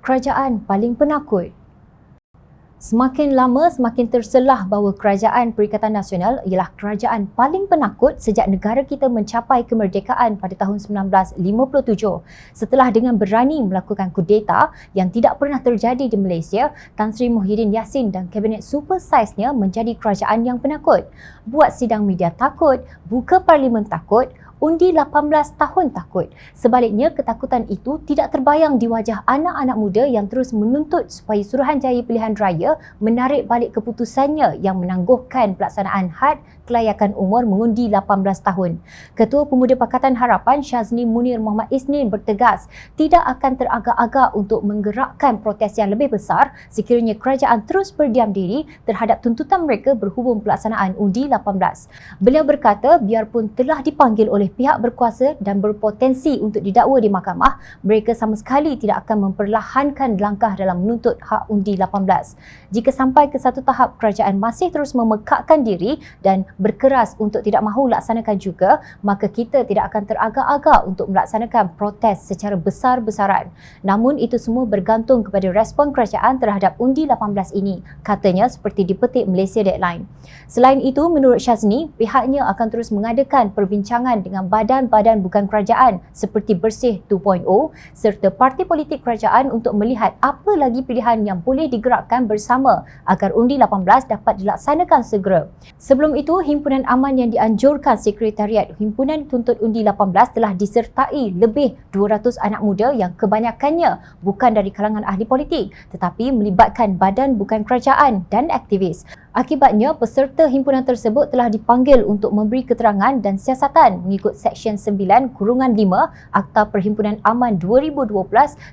kerajaan paling penakut. Semakin lama semakin terselah bahawa Kerajaan Perikatan Nasional ialah kerajaan paling penakut sejak negara kita mencapai kemerdekaan pada tahun 1957 setelah dengan berani melakukan kudeta yang tidak pernah terjadi di Malaysia. Tan Sri Muhyiddin Yassin dan kabinet super size-nya menjadi kerajaan yang penakut. Buat sidang media takut, buka parlimen takut, undi 18 tahun takut. Sebaliknya, ketakutan itu tidak terbayang di wajah anak-anak muda yang terus menuntut supaya Suruhanjaya Pilihan Raya menarik balik keputusannya yang menangguhkan pelaksanaan had kelayakan umur mengundi 18 tahun. Ketua Pemuda Pakatan Harapan Syazni Munir Muhammad Isnin bertegas tidak akan teragak-agak untuk menggerakkan protes yang lebih besar sekiranya kerajaan terus berdiam diri terhadap tuntutan mereka berhubung pelaksanaan undi 18. Beliau berkata biarpun telah dipanggil oleh pihak berkuasa dan berpotensi untuk didakwa di mahkamah, mereka sama sekali tidak akan memperlahankan langkah dalam menuntut hak undi 18. Jika sampai ke satu tahap kerajaan masih terus memekakkan diri dan berkeras untuk tidak mahu laksanakan juga, maka kita tidak akan teragak-agak untuk melaksanakan protes secara besar-besaran. Namun itu semua bergantung kepada respon kerajaan terhadap undi 18 ini, katanya seperti dipetik Malaysia Deadline. Selain itu, menurut Syazni, pihaknya akan terus mengadakan perbincangan dengan badan-badan bukan kerajaan seperti Bersih 2.0 serta parti politik kerajaan untuk melihat apa lagi pilihan yang boleh digerakkan bersama agar undi 18 dapat dilaksanakan segera. Sebelum itu, Himpunan Aman yang dianjurkan Sekretariat Himpunan Tuntut Undi 18 telah disertai lebih 200 anak muda yang kebanyakannya bukan dari kalangan ahli politik tetapi melibatkan badan bukan kerajaan dan aktivis. Akibatnya, peserta himpunan tersebut telah dipanggil untuk memberi keterangan dan siasatan mengikut Seksyen 9-5 Akta Perhimpunan Aman 2012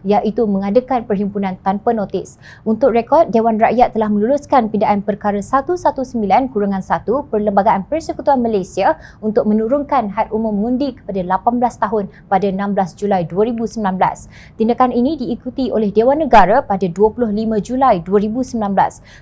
iaitu mengadakan perhimpunan tanpa notis. Untuk rekod, Dewan Rakyat telah meluluskan pindaan perkara 119-1 Perlembagaan Persekutuan Malaysia untuk menurunkan had umur mengundi kepada 18 tahun pada 16 Julai 2019. Tindakan ini diikuti oleh Dewan Negara pada 25 Julai 2019.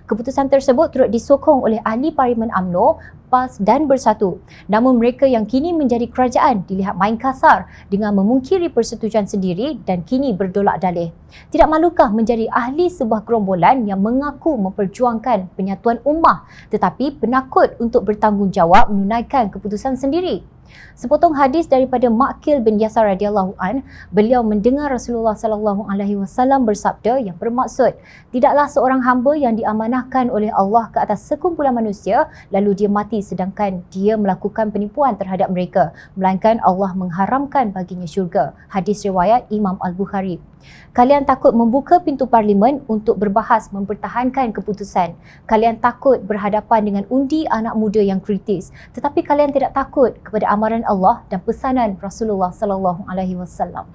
Keputusan tersebut turut disokong oleh ahli Parlimen UMNO, PAS dan Bersatu. Namun mereka yang kini menjadi kerajaan dilihat main kasar dengan memungkiri persetujuan sendiri dan kini berdolak dalih. Tidak malukah menjadi ahli sebuah gerombolan yang mengaku memperjuangkan penyatuan ummah tetapi penakut untuk bertanggungjawab menunaikan keputusan sendiri? Sepotong hadis daripada Maqil bin Yasar radhiyallahu an, beliau mendengar Rasulullah sallallahu alaihi wasallam bersabda yang bermaksud, tidaklah seorang hamba yang diamanahkan oleh Allah ke atas sekumpulan manusia lalu dia mati sedangkan dia melakukan penipuan terhadap mereka, melainkan Allah mengharamkan baginya syurga. Hadis riwayat Imam Al-Bukhari. Kalian takut membuka pintu parlimen untuk berbahas mempertahankan keputusan. Kalian takut berhadapan dengan undi anak muda yang kritis, tetapi kalian tidak takut kepada amaran Allah dan pesanan Rasulullah sallallahu alaihi wasallam.